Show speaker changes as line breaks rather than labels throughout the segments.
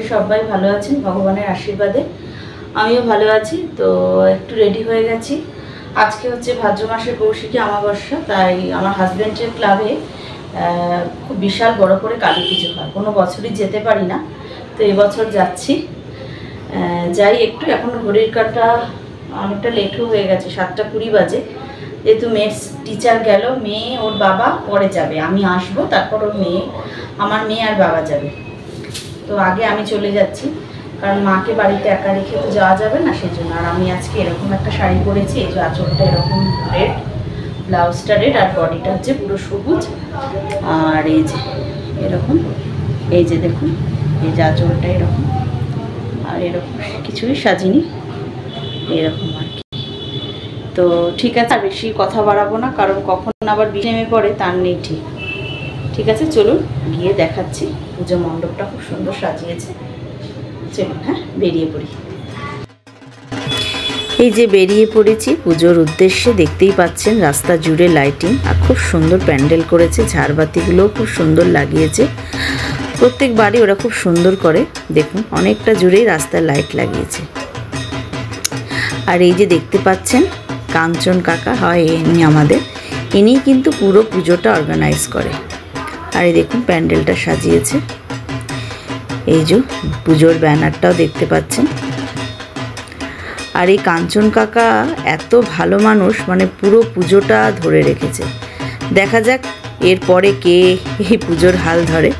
সবাই ভালো আছেন ভগবানের আশীর্বাদে। আমিও ভালো আছি। তো একটু রেডি হয়ে গেছি। আজকে হচ্ছে ভাদ্র মাসের কৌশিকী অমাবস্যা, তাই আমার হাজব্যান্ডের ক্লাবে খুব বিশাল বড় করে কালী পুজো হয়। কোনো বছরই যেতে পারি না, তো এবছর যাচ্ছি। যাই একটু, এখন ঘড়ির কাঁটা অনেকটা লেটও হয়ে গেছে, 7:20 বাজে। যেহেতু মেয়ের টিচার গেল, মেয়ে ওর বাবা পরে যাবে, আমি আসবো, তারপর ওর মেয়ে, আমার মেয়ে আর বাবা যাবে। তো আগে আমি চলে যাচ্ছি, কারণ মাকে বাড়িতে একা রেখে তো যাওয়া যাবে না, সেই জন্য। আর আমি আজকে এরকম একটা শাড়ি পরেছি, এই যে আঁচলটা এরকম রেড, ব্লাউজটা রেড, আর বডিটা হচ্ছে পুরো সবুজ। আর এই যে এরকম, এই যে দেখুন, এই যে আঁচলটা এরকম, আর এরকম কিছুই সাজিনি, এরকম আর কি। তো ঠিক আছে, আর বেশি কথা বাড়াবো না, কারণ কখন আবার নেমে পড়ে তার নেই ঠিক। ঠিক আছে, চলুন গিয়ে দেখাচ্ছি। পুজো মণ্ডপটা খুব সুন্দর সাজিয়েছে। চলুন, হ্যাঁ, বেরিয়ে পড়ি। এই যে বেরিয়ে পড়েছি পুজোর উদ্দেশ্যে। দেখতেই পাচ্ছেন রাস্তা জুড়ে লাইটিং, আর খুব সুন্দর প্যান্ডেল করেছে। ঝাড়বাতিগুলোও খুব সুন্দর লাগিয়েছে। প্রত্যেক বাড়ি ওরা খুব সুন্দর করে, দেখুন অনেকটা জুড়েই রাস্তায় লাইট লাগিয়েছে। আর এই যে দেখতে পাচ্ছেন কাঞ্চন কাকা হয় ইনি আমাদের, ইনি কিন্তু পুরো পুজোটা অর্গানাইজ করে। আর এই দেখুন প্যান্ডেলটা সাজিয়েছে। এই যে পুজোর ব্যানারটাও দেখতে পাচ্ছেন। আর এই কাঞ্চন কাকা এত ভালো মানুষ, মানে পুরো পুজোটা ধরে রেখেছে। দেখা যাক এরপরে কে এই পুজোর হাল ধরে।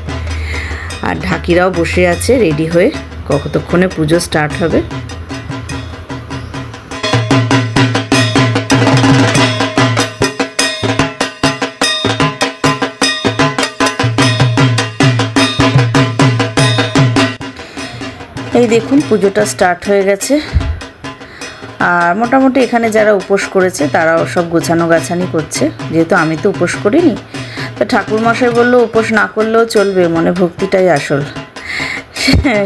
আর ঢাকিরাও বসে আছে রেডি হয়ে, কতক্ষণে পুজো স্টার্ট হবে। এই দেখুন পুজোটা স্টার্ট হয়ে গেছে। আর মোটামুটি এখানে যারা উপোস করেছে তারাও সব গোছানো গাছানি করছে, যেহেতু আমি তো উপোস করিনি। তো ঠাকুরমশাই বললো উপোস না করলেও চলবে, মনে ভক্তিটাই আসল।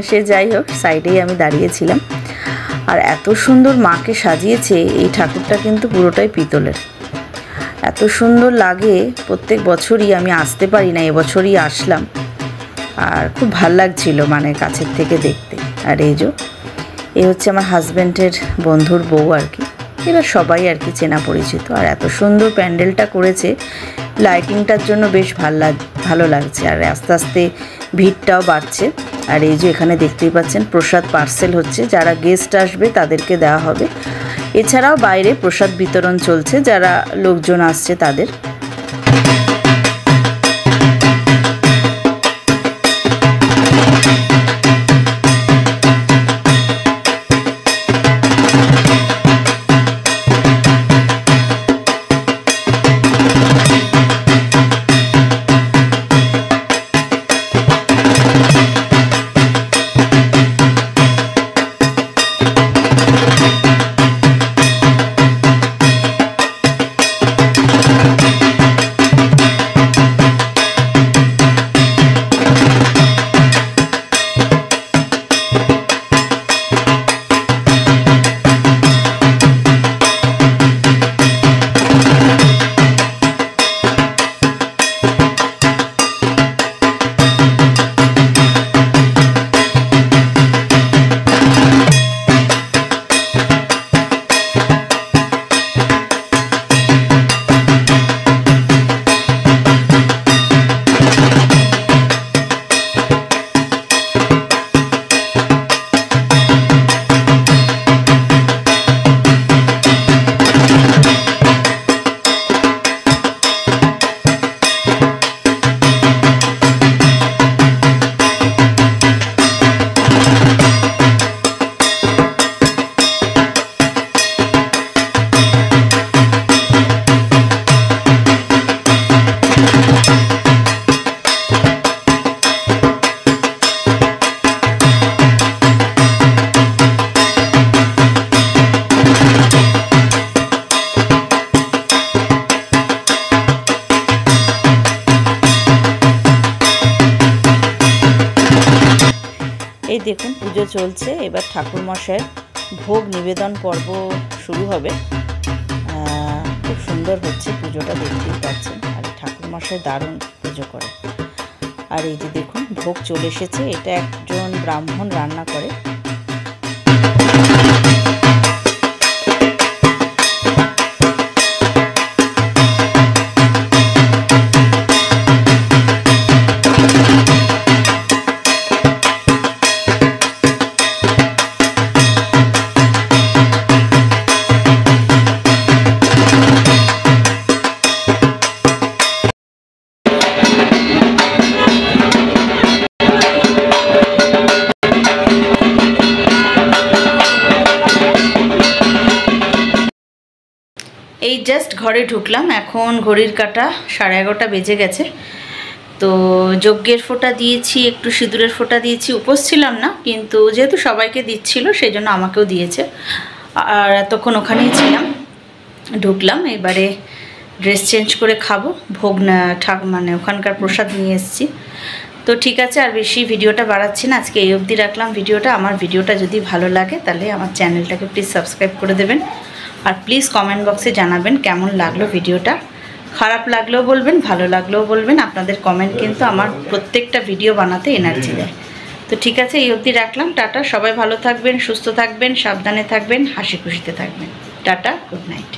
সে যাই হোক, সাইডেই আমি দাঁড়িয়েছিলাম। আর এত সুন্দর মাকে সাজিয়েছে। এই ঠাকুরটা কিন্তু পুরোটাই পিতলের, এত সুন্দর লাগে। প্রত্যেক বছরই আমি আসতে পারি না, এবছরই আসলাম। আর খুব ভাল লাগছিল, মানে কাছের থেকে দেখতে। আর এই যে এ হচ্ছে আমার হাজব্যান্ডের বন্ধুর বউ আর কি, এরা সবাই আর কি চেনা পরিচিত। আর এত সুন্দর প্যান্ডেলটা করেছে, লাইটিংটার জন্য বেশ ভালো লাগছে। আর আস্তে আস্তে ভিড়টাও বাড়ছে। আর এই যে এখানে দেখতেই পাচ্ছেন প্রসাদ পার্সেল হচ্ছে, যারা গেস্ট আসবে তাদেরকে দেওয়া হবে। এছাড়াও বাইরে প্রসাদ বিতরণ চলছে, যারা লোকজন আসছে তাদের। এই দেখুন পুজো চলছে। এবার ঠাকুরমশাইয়ের ভোগ নিবেদন পর্ব শুরু হবে। খুব সুন্দর হচ্ছে পুজোটা, দেখতেই পাচ্ছেন। আর ঠাকুরমশাই দারুণ পুজো করে। আর এই যে দেখুন ভোগ চলে এসেছে, এটা একজন ব্রাহ্মণ রান্না করে। এই জাস্ট ঘরে ঢুকলাম, এখন ঘড়ির কাঁটা 11:30 বেজে গেছে। তো যজ্ঞের ফোঁটা দিয়েছি, একটু সিঁদুরের ফোঁটা দিয়েছি। উপোস ছিলাম না, কিন্তু যেহেতু সবাইকে দিচ্ছিল সেই জন্য আমাকেও দিয়েছে। আর এতক্ষণ ওখানেই ছিলাম, ঢুকলাম। এবারে ড্রেস চেঞ্জ করে খাবো, ভোগ না মানে ওখানকার প্রসাদ নিয়ে এসেছি। তো ঠিক আছে, আর বেশি ভিডিওটা বাড়াচ্ছি না, আজকে এই অবধি রাখলাম ভিডিওটা। আমার ভিডিওটা যদি ভালো লাগে তাহলে আমার চ্যানেলটাকে প্লিজ সাবস্ক্রাইব করে দেবেন। আর প্লিজ কমেন্ট বক্সে জানাবেন কেমন লাগলো ভিডিওটা। খারাপ লাগলেও বলবেন, ভালো লাগলেও বলবেন। আপনাদের কমেন্ট কিন্তু আমার প্রত্যেকটা ভিডিও বানাতে এনার্জি দেয়। তো ঠিক আছে, এই অবধি রাখলাম। টাটা, সবাই ভালো থাকবেন, সুস্থ থাকবেন, সাবধানে থাকবেন, হাসি খুশিতে থাকবেন। Tata, good night.